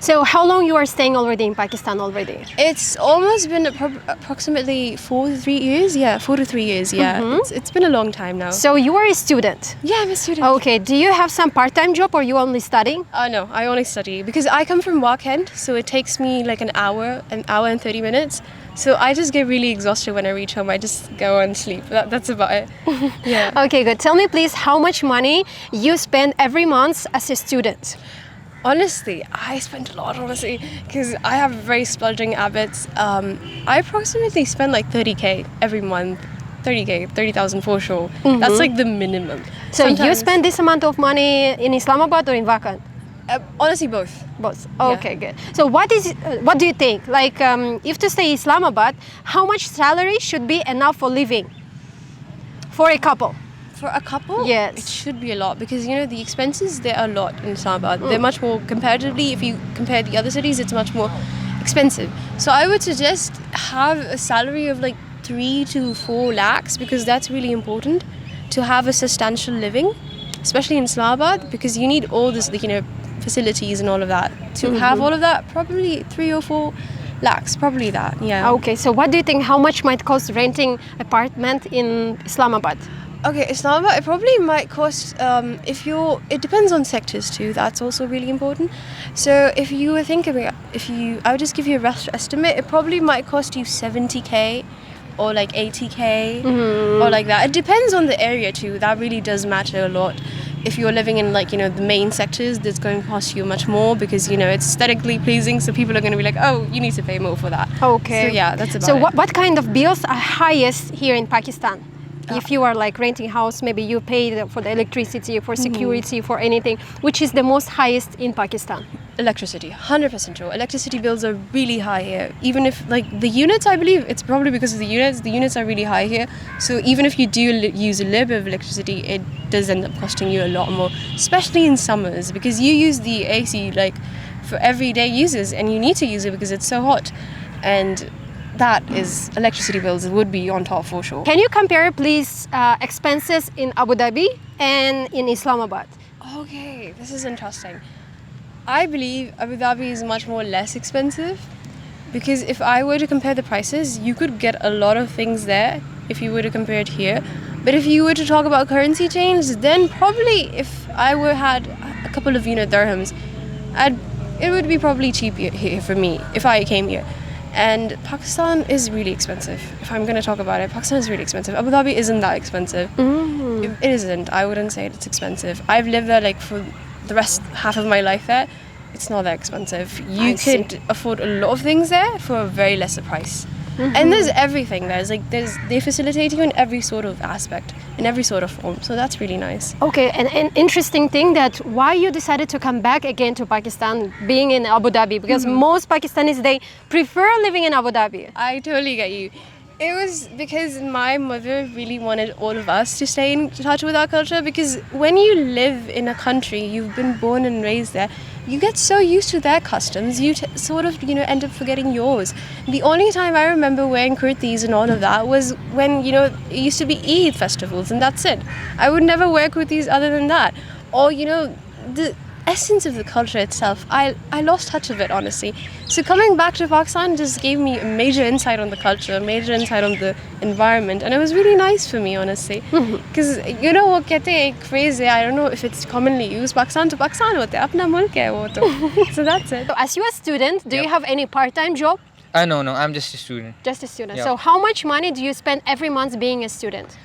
So how long you are staying already in Pakistan already? It's almost been approximately 4 to 3 years. Yeah, 4 to 3 years. Yeah, it's been a long time now. So you are a student? Yeah, I'm a student. Okay, do you have some part-time job or you only studying? No, I only study because I come from Wakend, so it takes me like an hour and 30 minutes. So I just get really exhausted when I reach home. I just go and sleep. That's about it. Yeah. Okay, good. Tell me please how much money you spend every month as a student? Honestly, I spend a lot, honestly, because I have very splurging habits. I approximately spend like 30K every month. 30K, 30,000 for sure. That's like the minimum. So you spend this amount of money in Islamabad or in Wakand? Honestly, both. Both. Okay, good. So what do you think? Like, if to stay Islamabad, how much salary should be enough for living for a couple? For a couple, Yes. it should be a lot because the expenses, there are a lot in Islamabad. They're much more comparatively. If you compare the other cities, it's much more expensive. So I would suggest have a salary of like 3 to 4 lakhs because that's really important to have a substantial living, especially in Islamabad because you need all this, facilities and all of that. To have all of that, probably 3 or 4 lakhs, probably that. Yeah. Okay, so what do you think? How much might cost renting apartment in Islamabad? Okay, Islamabad, it probably might cost, it depends on sectors too, that's also really important. So if you were thinking, I would just give you a rough estimate, it probably might cost you 70K or like 80K or like that. It depends on the area too, that really does matter a lot. If you're living in the main sectors, that's going to cost you much more because, it's aesthetically pleasing, so people are going to be like, oh, you need to pay more for that. Okay. So yeah, that's about So it. what kind of bills are highest here in Pakistan? If you are like renting house, maybe you pay for the electricity, for security, for anything. Which is the most highest in Pakistan? Electricity, 100% true. Electricity bills are really high here. Even if the units, I believe it's probably because of the units are really high here. So even if you do use a little bit of electricity, it does end up costing you a lot more, especially in summers because you use the AC for everyday uses and you need to use it because it's so hot. And that is electricity bills would be on top for sure. Can you compare please expenses in Abu Dhabi and in Islamabad? Okay, this is interesting. I believe Abu Dhabi is much more less expensive because if I were to compare the prices, you could get a lot of things there if you were to compare it here. But if you were to talk about currency change, then probably if I had a couple of dirhams, it would be probably cheap here for me if I came here. And Pakistan is really expensive. If I'm going to talk about it, Pakistan is really expensive. Abu Dhabi isn't that expensive. It isn't. I wouldn't say it's expensive. I've lived there for the half of my life there. It's not that expensive. You could afford a lot of things there for a very lesser price. And there's everything there. They facilitate you in every sort of aspect, in every sort of form. So that's really nice. Okay, and an interesting thing that why you decided to come back again to Pakistan, being in Abu Dhabi, because most Pakistanis, they prefer living in Abu Dhabi. I totally get you. It was because my mother really wanted all of us to stay in touch with our culture because when you live in a country, you've been born and raised there, you get so used to their customs, you sort of, end up forgetting yours. The only time I remember wearing kurtis and all of that was when, it used to be Eid festivals and that's it. I would never wear kurtis other than that. Or, the essence of the culture itself, I lost touch of it, honestly. So coming back to Pakistan just gave me a major insight on the culture, a major insight on the environment, and it was really nice for me, honestly. Because what कहते हैं, एक phrase है, I don't know if it's commonly used, Pakistan to Pakistan होता है, अपना मुल्क है वो तो. So that's it. So as you are a student, do you have any part-time job? No, I'm just a student. Just a student. Yeah. So how much money do you spend every month being a student?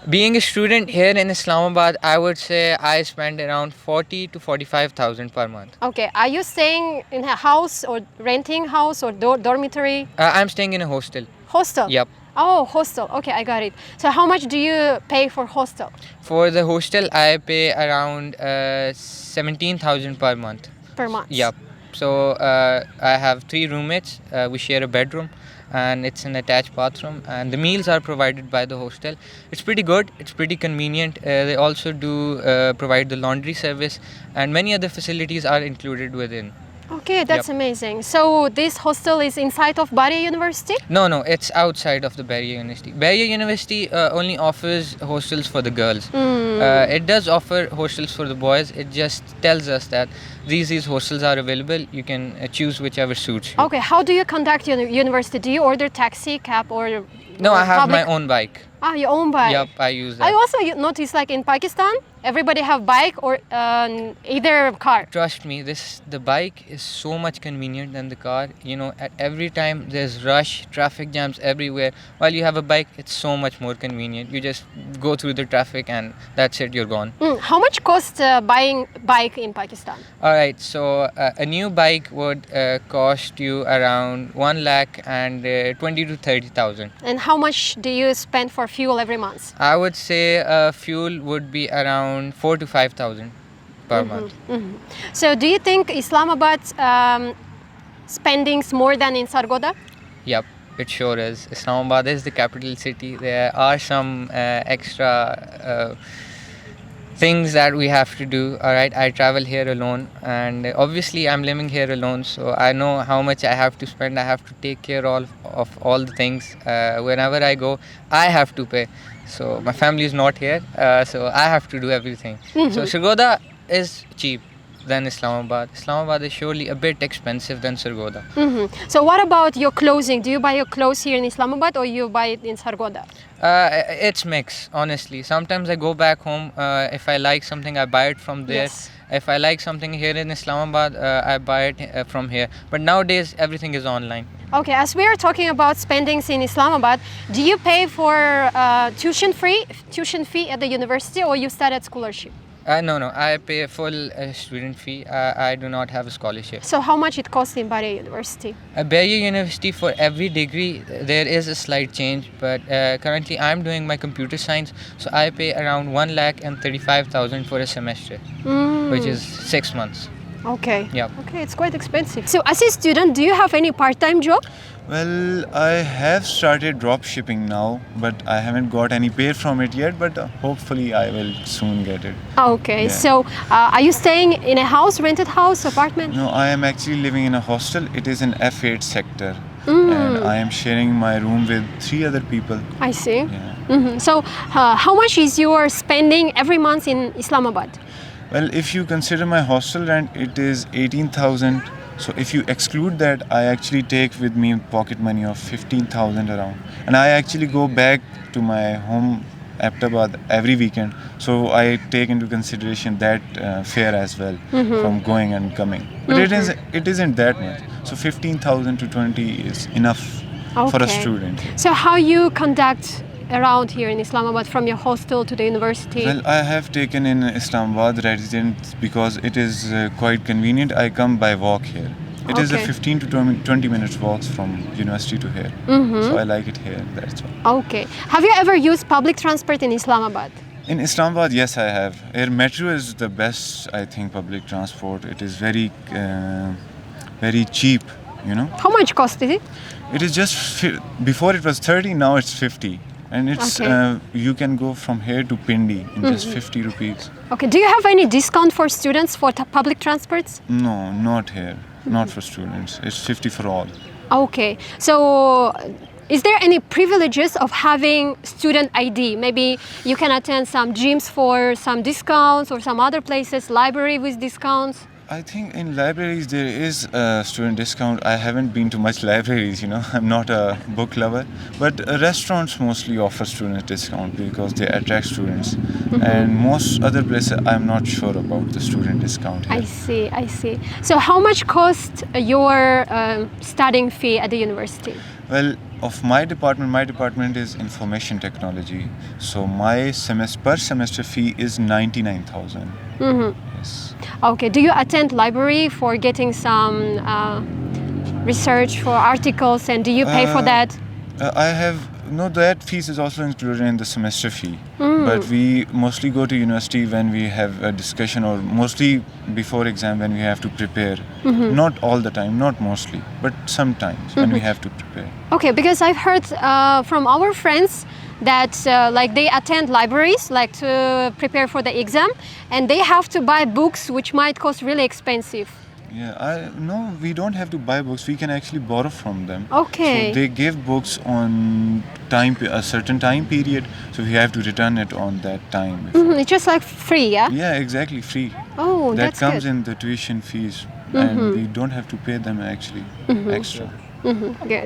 Being a student here in Islamabad, I would say I spend around 40 to 45,000 per month. Okay, are you staying in a house or renting house or dormitory? I'm staying in a hostel. Hostel? Yep. Oh, hostel. Okay, I got it. So how much do you pay for hostel? For the hostel, I pay around 17,000 per month. Per month? Yep. So I have 3 roommates. We share a bedroom. And it's an attached bathroom, and the meals are provided by the hostel. It's pretty good, it's pretty convenient. They also do provide the laundry service, and many other facilities are included within. Okay, that's Yep. amazing. So this hostel is inside of Bari University? No, it's outside of the Barrier University. Barrier University only offers hostels for the girls. It does offer hostels for the boys. It just tells us that these hostels are available. You can choose whichever suits you. Okay, how do you conduct your university? Do you order taxi, cab, or No, or I have public? my own bike. Ah, your own bike. Yup, I use that. I also noticed like in Pakistan, everybody have bike or either car. Trust me, the bike is so much convenient than the car. You know, at every time there's rush, traffic jams everywhere. While you have a bike, it's so much more convenient. You just go through the traffic and that's it, you're gone. How much cost buying bike in Pakistan? All right, so a new bike would cost you around 1 lakh and 20 to 30,000. And how much do you spend for fuel every month? I would say fuel would be around 4 to 5,000 per month. So do you think Islamabad spendings more than in Sargodha? Yep, it sure is. Islamabad is the capital city. There are some extra things that we have to do. All right, I travel here alone, and obviously I'm living here alone, so I know how much I have to spend. I have to take care of all the things. Whenever I go, I have to pay. So my family is not here, so I have to do everything. So Sargodha is cheap than Islamabad. Islamabad is surely a bit expensive than Sargodha. So what about your clothing? Do you buy your clothes here in Islamabad or you buy it in Sargodha? It's mixed, honestly. Sometimes I go back home. If I like something, I buy it from there. Yes. If I like something here in Islamabad, I buy it from here. But nowadays, everything is online. Okay, as we are talking about spendings in Islamabad, do you pay for tuition fee at the university or you study at scholarship? No, I pay a full student fee. I do not have a scholarship. So how much it costs in Bari University? At Barrier University, for every degree, there is a slight change. But currently, I'm doing my computer science, so I pay around 1 lakh and 35,000 for a semester, which is 6 months. Okay. Yep. Okay, it's quite expensive. So as a student, do you have any part-time job? Well, I have started drop shipping now, but I haven't got any pay from it yet, but hopefully I will soon get it. Okay, Yeah. so are you staying in a house, rented house, apartment? No, I am actually living in a hostel. It is in F8 sector. And I am sharing my room with 3 other people. I see. Yeah. So how much is your spending every month in Islamabad? Well, if you consider my hostel rent, it is 18,000. So if you exclude that, I actually take with me pocket money of 15,000 around. And I actually go back to my home, Ahmedabad, every weekend. So I take into consideration that fare as well from going and coming. But it isn't that much. So 15,000 to 20 is enough for a Okay. student. So how you conduct around here in Islamabad from your hostel to the university? Well, I have taken in Islamabad residence because it is quite convenient. I come by walk here. It is a Okay. 15 to 20 minutes walks from university to here. So I like it here, that's all. Okay. Have you ever used public transport in Islamabad? In Islamabad, yes, I have. Air metro is the best, I think, public transport. It is very cheap, you know. How much cost is it? It is just, before it was 30, now it's 50. And it's Okay. you can go from here to Pindi in just 50 rupees. Okay. Do you have any discount for students for public transports? No, not here. Not for students. It's 50 for all. Okay. So is there any privileges of having student ID? Maybe you can attend some gyms for some discounts or some other places, library with discounts? I think in libraries there is a student discount. I haven't been to much libraries, you know. I'm not a book lover. But restaurants mostly offer student discount because they attract students. And most other places, I'm not sure about the student discount here. I see. So how much cost your studying fee at the university? Well, of my department is information technology. So my per semester fee is 99,000. Yes. Okay. Do you attend library for getting some research for articles and do you pay for that? I have that fees is also included in the semester fee. But we mostly go to university when we have a discussion or mostly before exam when we have to prepare. Not all the time, not mostly, but sometimes when we have to prepare. Okay, because I've heard from our friends that like they attend libraries like to prepare for the exam and they have to buy books which might cost really expensive. Yeah, no, we don't have to buy books. We can actually borrow from them. Okay. So they give books on a certain time period. So we have to return it on that time. It's just like free, yeah? Yeah, exactly, free. Oh, That that's comes good. in the tuition fees, and we don't have to pay them actually extra. Good.